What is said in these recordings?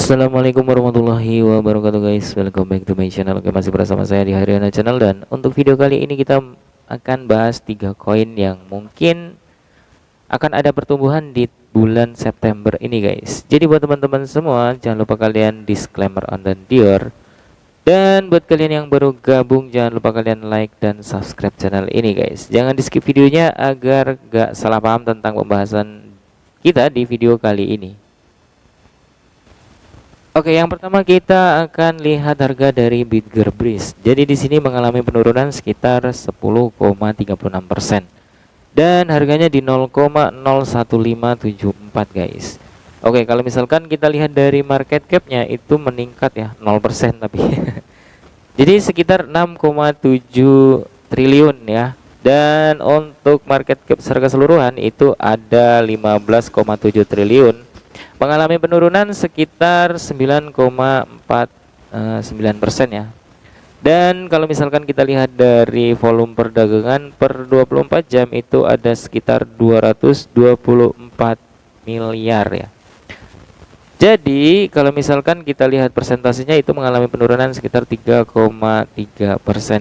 Assalamualaikum warahmatullahi wabarakatuh guys. Welcome back to my channel. Oke, masih bersama saya di Haryana Channel. Dan untuk video kali ini kita akan bahas 3 koin yang mungkin akan ada pertumbuhan di bulan September ini guys. Jadi buat teman-teman semua, jangan lupa kalian disclaimer on dan Dior. Dan buat kalian yang baru gabung, jangan lupa kalian like dan subscribe channel ini guys. Jangan di skip videonya agar gak salah paham tentang pembahasan kita di video kali ini. Oke, yang pertama kita akan lihat harga dari Bitger Breeze. Jadi di sini mengalami penurunan sekitar 10,36% dan harganya di 0,01574 guys. Oke, kalau misalkan kita lihat dari market cap-nya itu meningkat ya 0% tapi. Jadi sekitar 6,7 triliun ya. Dan untuk market cap secara keseluruhan itu ada 15,7 triliun. Mengalami penurunan sekitar 9,49% ya. Dan kalau misalkan kita lihat dari volume perdagangan per 24 jam itu ada sekitar 224 miliar ya. Jadi kalau misalkan kita lihat persentasenya itu mengalami penurunan sekitar 3,3%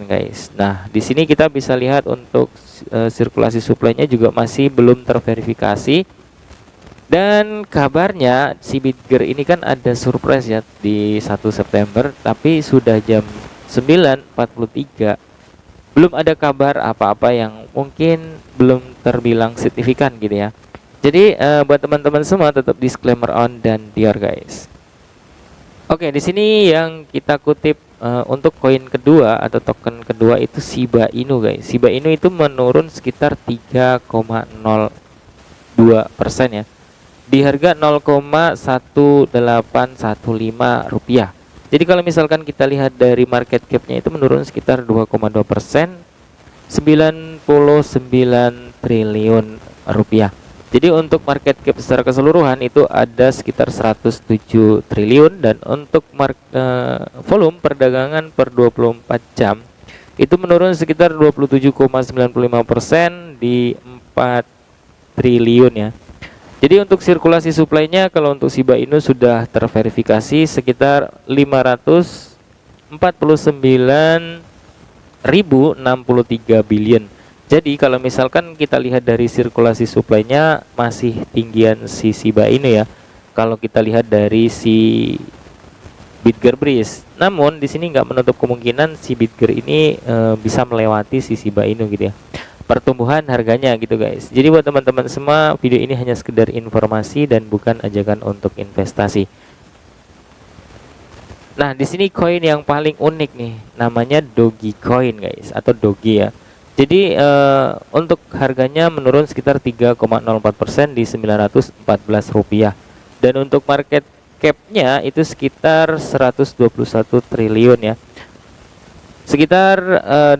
guys. Nah, di sini kita bisa lihat untuk sirkulasi suplainya juga masih belum terverifikasi. Dan kabarnya si Bitger ini kan ada surprise ya di 1 September, tapi sudah jam 9.43 belum ada kabar apa-apa yang mungkin belum terbilang signifikan gitu ya. Jadi buat teman-teman semua tetap disclaimer on dan Dior guys. Oke, di sini yang kita kutip untuk koin kedua atau token kedua itu Shiba Inu guys. Shiba Inu itu menurun sekitar 3,02% ya. Di harga 0,1815 rupiah. Jadi kalau misalkan kita lihat dari market cap-nya itu menurun sekitar 2,2%, 99 triliun rupiah. Jadi untuk market cap secara keseluruhan itu ada sekitar 107 triliun. Dan untuk volume perdagangan per 24 jam itu menurun sekitar 27,95% di 4 triliun ya. Jadi untuk sirkulasi suplainya kalau untuk Shiba Inu sudah terverifikasi sekitar 549.063 billion. Jadi kalau misalkan kita lihat dari sirkulasi suplainya masih tinggian si Shiba Inu ya. Kalau kita lihat dari si Bitger Breeze. Namun di sini nggak menutup kemungkinan si Bitger ini bisa melewati si Shiba Inu gitu ya. Pertumbuhan harganya gitu guys. Jadi buat teman-teman semua, video ini hanya sekedar informasi dan bukan ajakan untuk investasi. Nah, di sini koin yang paling unik nih, namanya Dogecoin guys atau Doge ya. Jadi untuk harganya menurun sekitar 3,04% di 914 rupiah. Dan untuk market cap-nya itu sekitar 121 triliun ya. Sekitar 2%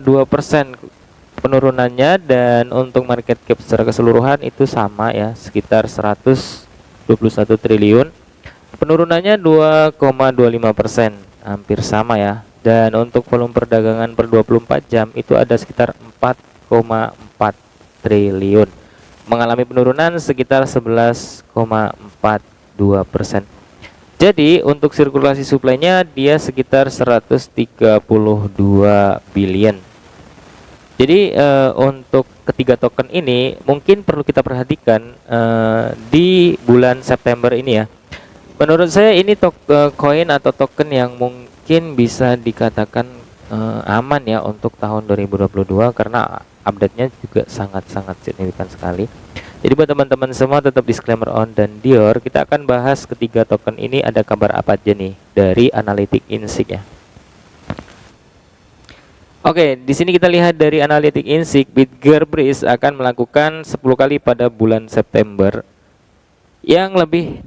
penurunannya. Dan untuk market cap secara keseluruhan itu sama ya, sekitar 121 triliun. Penurunannya 2,25%, hampir sama ya. Dan untuk volume perdagangan per 24 jam itu ada sekitar 4,4 triliun. Mengalami penurunan sekitar 11,42%. Jadi untuk sirkulasi suplainya dia sekitar 132 billion. Jadi untuk ketiga token ini mungkin perlu kita perhatikan di bulan September ini ya. Menurut saya ini koin atau token yang mungkin bisa dikatakan aman ya untuk tahun 2022 karena update-nya juga sangat-sangat signifikan sekali. Jadi buat teman-teman semua tetap disclaimer on dan Dior, kita akan bahas ketiga token ini ada kabar apa aja nih dari Analytics Insight ya. Oke, di sini kita lihat dari Analytics Insight, Bitger Breeze akan melakukan 10 kali pada bulan September yang lebih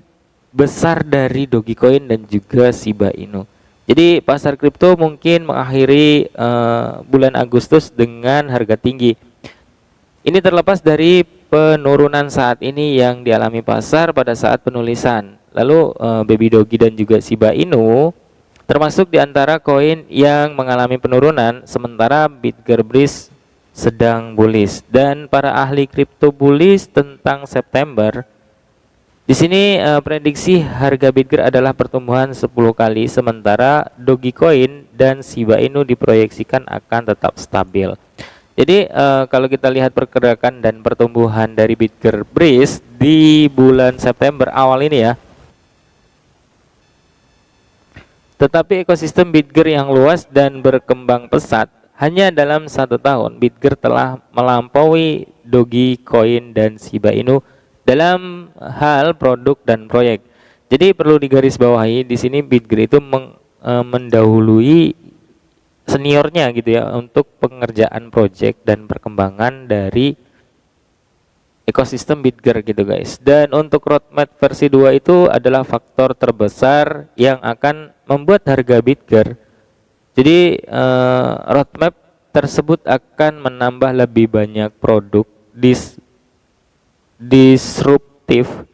besar dari Dogecoin dan juga Shiba Inu. Jadi pasar kripto mungkin mengakhiri bulan Agustus dengan harga tinggi. Ini terlepas dari penurunan saat ini yang dialami pasar pada saat penulisan. Lalu Baby Doge dan juga Shiba Inu termasuk di antara koin yang mengalami penurunan, sementara Bitger Breeze sedang bullish. Dan para ahli kripto bullish tentang September Di sini prediksi harga Bitger adalah pertumbuhan 10 kali, sementara Dogecoin dan Shiba Inu diproyeksikan akan tetap stabil. Jadi kalau kita lihat pergerakan dan pertumbuhan dari Bitger Breeze di bulan September awal ini ya, tetapi ekosistem Bitger yang luas dan berkembang pesat, hanya dalam 1 tahun Bitger telah melampaui Dogecoin dan Shiba Inu dalam hal produk dan proyek. Jadi perlu digarisbawahi di sini Bitger itu mendahului seniornya gitu ya untuk pengerjaan proyek dan perkembangan dari ekosistem Bitger gitu guys. Dan untuk roadmap versi 2 itu adalah faktor terbesar yang akan membuat harga Bitger. Jadi roadmap tersebut akan menambah lebih banyak produk disruptif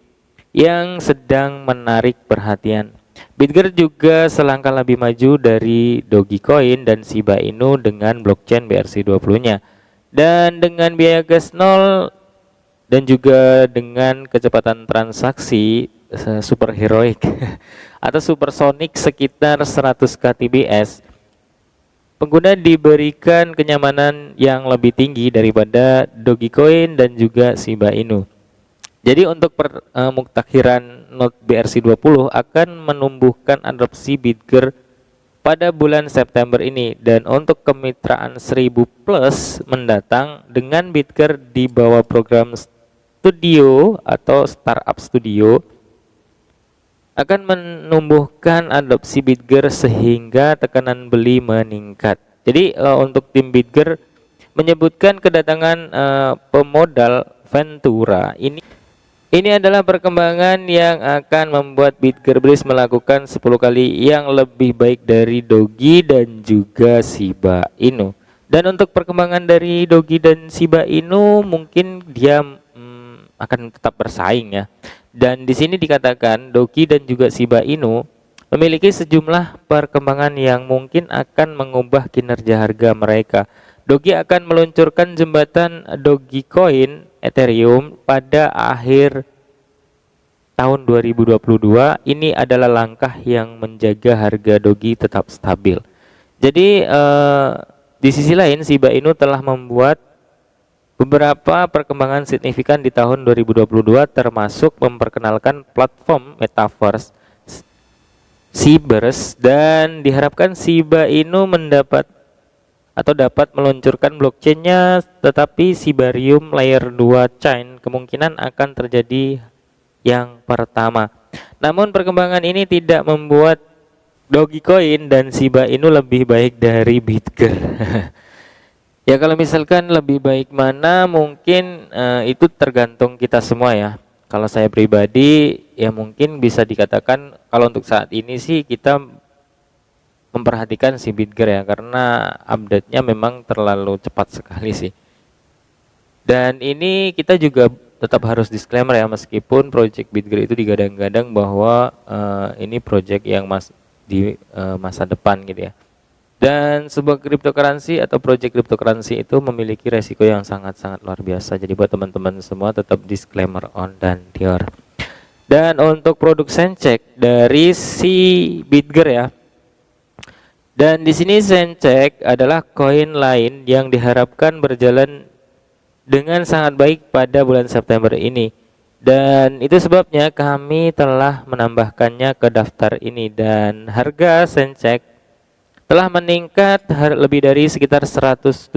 yang sedang menarik perhatian. Bitger juga selangkah lebih maju dari Dogecoin dan Shiba Inu dengan blockchain BRC20-nya. Dan dengan biaya gas nol dan juga dengan kecepatan transaksi superheroik atau supersonic sekitar 100 kbps, pengguna diberikan kenyamanan yang lebih tinggi daripada Dogecoin dan juga Shiba Inu. Jadi untuk muktakhiran node BRC20 akan menumbuhkan adopsi Bitger pada bulan September ini, dan untuk kemitraan 1000 plus mendatang dengan Bitger di bawah program studio atau startup studio akan menumbuhkan adopsi Bitger sehingga tekanan beli meningkat. Jadi untuk tim Bitger menyebutkan kedatangan pemodal Ventura ini adalah perkembangan yang akan membuat Bitger Breeze melakukan 10 kali yang lebih baik dari Dogi dan juga Shiba Inu. Dan untuk perkembangan dari Dogi dan Shiba Inu mungkin dia akan tetap bersaing ya. Dan di sini dikatakan Dogi dan juga Shiba Inu memiliki sejumlah perkembangan yang mungkin akan mengubah kinerja harga mereka. Dogi akan meluncurkan jembatan Dogecoin Ethereum pada akhir tahun 2022. Ini adalah langkah yang menjaga harga Dogi tetap stabil. Jadi di sisi lain Shiba Inu telah membuat beberapa perkembangan signifikan di tahun 2022, termasuk memperkenalkan platform metaverse Cyberse, dan diharapkan Shiba Inu dapat meluncurkan blockchainnya, tetapi Shibarium Layer 2 chain kemungkinan akan terjadi yang pertama. Namun perkembangan ini tidak membuat Dogecoin dan Shiba Inu lebih baik dari Bitger. Ya kalau misalkan lebih baik mana mungkin itu tergantung kita semua ya. Kalau saya pribadi ya mungkin bisa dikatakan kalau untuk saat ini sih kita memperhatikan si Bitger ya, karena update-nya memang terlalu cepat sekali sih. Dan ini kita juga tetap harus disclaimer ya, meskipun project Bitger itu digadang-gadang bahwa ini project yang di masa depan gitu ya. Dan sebuah cryptocurrency atau project cryptocurrency itu memiliki resiko yang sangat-sangat luar biasa. Jadi buat teman-teman semua tetap disclaimer on dan Dior. Dan untuk produk Sencheck dari si Bitger ya. Dan di sini Sencheck adalah koin lain yang diharapkan berjalan dengan sangat baik pada bulan September ini. Dan itu sebabnya kami telah menambahkannya ke daftar ini, dan harga Sencheck telah meningkat lebih dari sekitar 170%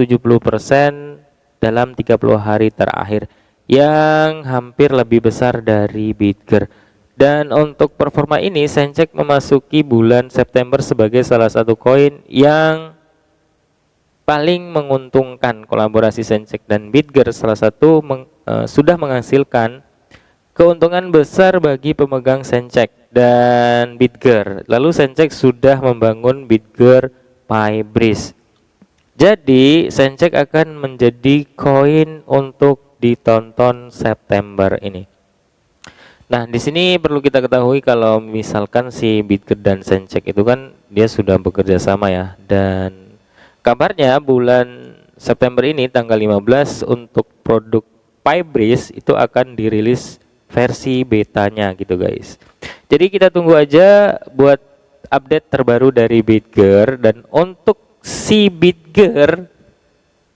dalam 30 hari terakhir, yang hampir lebih besar dari Bitger. Dan untuk performa ini Sencheck memasuki bulan September sebagai salah satu koin yang paling menguntungkan. Kolaborasi Sencheck dan Bitger salah satu sudah menghasilkan keuntungan besar bagi pemegang Sencheck dan Bitger. Lalu Sencheck sudah membangun Bitger Pi Breeze. Jadi Sencheck akan menjadi koin untuk ditonton September ini. Nah, di sini perlu kita ketahui kalau misalkan si Bitger dan Sencheck itu kan dia sudah bekerja sama ya, dan kabarnya bulan September ini tanggal 15 untuk produk Pi Breeze itu akan dirilis versi betanya gitu guys. Jadi kita tunggu aja buat update terbaru dari Bitger. Dan untuk si Bitger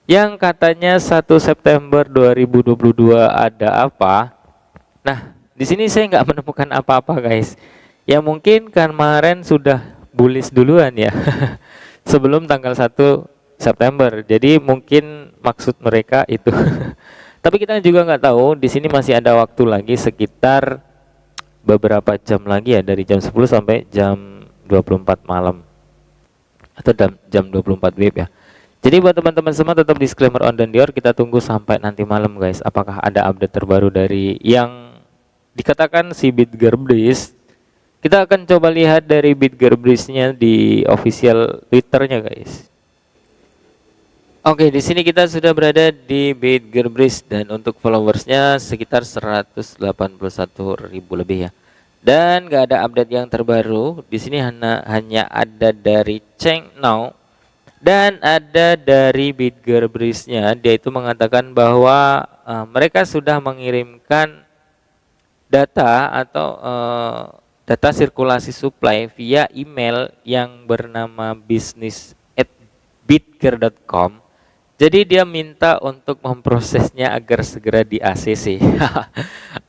yang katanya 1 September 2022 ada apa? Nah, di sini saya nggak menemukan apa-apa guys. Ya mungkin kemarin sudah bullish duluan ya sebelum tanggal 1 September. Jadi mungkin maksud mereka itu. Tapi kita juga nggak tahu. Di sini masih ada waktu lagi sekitar beberapa jam lagi ya, dari jam 10 sampai jam 24 malam atau jam 24 WIB ya. Jadi buat teman-teman semua tetap disclaimer on dan Dior, kita tunggu sampai nanti malam guys. Apakah ada update terbaru dari yang dikatakan si Bitger Breeze? Kita akan coba lihat dari Bitger Breeze-nya di official Twitternya guys. Oke, di sini kita sudah berada di Bitger Breeze dan untuk followersnya sekitar 181.000 lebih ya. Dan nggak ada update yang terbaru. Di sini hanya ada dari Cheng Now dan ada dari Bitger Breeze-nya. Dia itu mengatakan bahwa mereka sudah mengirimkan data atau data sirkulasi supply via email yang bernama business@bitger.com. Jadi dia minta untuk memprosesnya agar segera di ACC.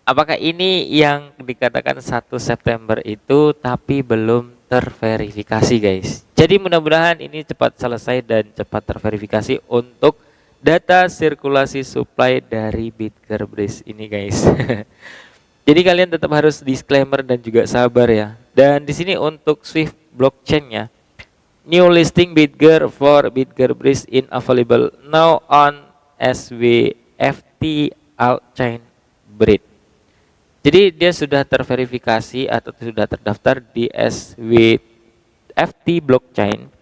Apakah ini yang dikatakan 1 September itu tapi belum terverifikasi guys. Jadi mudah-mudahan ini cepat selesai dan cepat terverifikasi untuk data sirkulasi supply dari Bitger Breeze ini guys. Jadi kalian tetap harus disclaimer dan juga sabar ya. Dan di sini untuk Swift blockchain-nya, new listing Bitger for Bitger Breeze in available now on SWFT Altchain Bridge. Jadi dia sudah terverifikasi atau sudah terdaftar di SWFT blockchain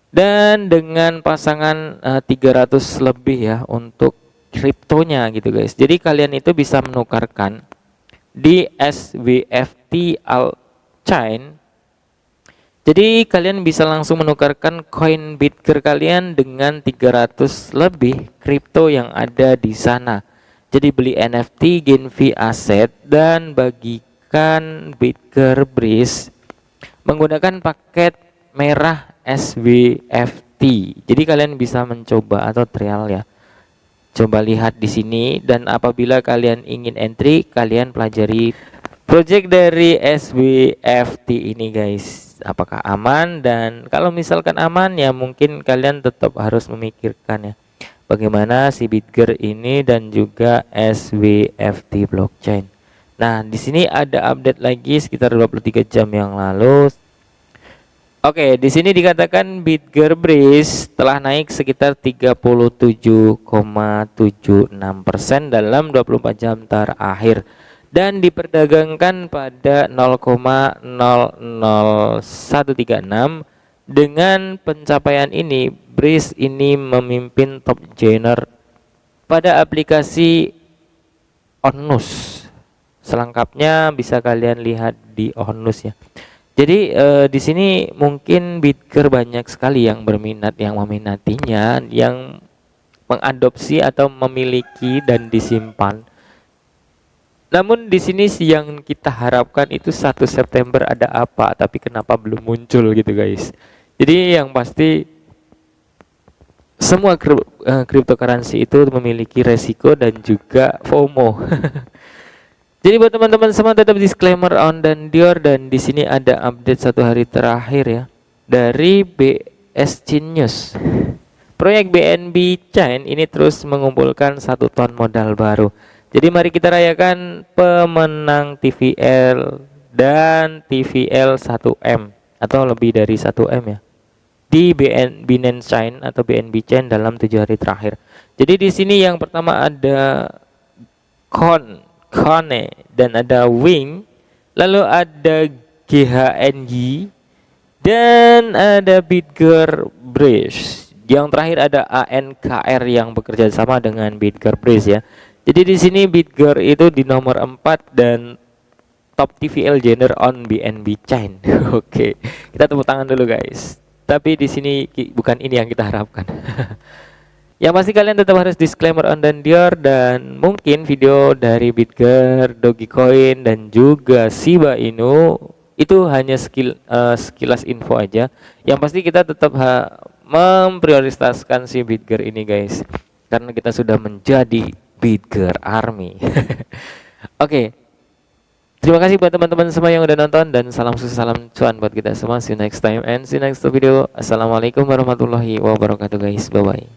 dan dengan pasangan 300 lebih ya untuk kriptonya gitu guys. Jadi kalian itu bisa menukarkan di SWFT Altchain. Jadi kalian bisa langsung menukarkan koin Bitger kalian dengan 300 lebih kripto yang ada di sana. Jadi beli NFT, gain fee aset dan bagikan Bitger Breeze menggunakan paket merah SWFT. Jadi kalian bisa mencoba atau trial ya. Coba lihat di sini dan apabila kalian ingin entry, kalian pelajari project dari SWFT ini guys. Apakah aman? Dan kalau misalkan aman ya mungkin kalian tetap harus memikirkan ya bagaimana si Bitger ini dan juga SWFT blockchain. Nah, di sini ada update lagi sekitar 23 jam yang lalu. Oke, di sini dikatakan Bitger Breeze telah naik sekitar 37,76% dalam 24 jam terakhir dan diperdagangkan pada 0,00136. Dengan pencapaian ini, Breeze ini memimpin top joiner pada aplikasi Onus. Selengkapnya bisa kalian lihat di Onus ya. Jadi di sini mungkin Bitger banyak sekali yang berminat, yang meminatinya, yang mengadopsi atau memiliki dan disimpan. Namun di sini yang kita harapkan itu 1 September ada apa, tapi kenapa belum muncul gitu guys. Jadi yang pasti semua cryptocurrency itu memiliki resiko dan juga FOMO. Jadi buat teman-teman semua tetap disclaimer on dan Dior, dan di sini ada update 1 hari terakhir ya dari BSC News. Proyek BNB Chain ini terus mengumpulkan 1 ton modal baru. Jadi mari kita rayakan pemenang TVL dan TVL 1M atau lebih dari 1M ya di Binance Chain atau BNB Chain dalam 7 hari terakhir. Jadi di sini yang pertama ada Kone dan ada Wing, lalu ada GHNG dan ada Bitger Breeze. Yang terakhir ada ANKR yang bekerja sama dengan Bitger Breeze ya. Jadi di sini Bitger itu di nomor 4 dan top TVL joiner on BNB Chain. Oke, kita tepuk tangan dulu guys. Tapi di sini bukan ini yang kita harapkan. Yang pasti kalian tetap harus disclaimer on dan Dior, dan mungkin video dari Bitger, Dogecoin dan juga Shiba Inu itu hanya sekilas info aja. Yang pasti kita tetap memprioritaskan si Bitger ini guys, karena kita sudah menjadi Bitger Army. Oke. Terima kasih buat teman-teman semua yang udah nonton, dan salam sukses, salam cuan buat kita semua. See you next time and see you next video. Assalamualaikum warahmatullahi wabarakatuh guys. Bye bye.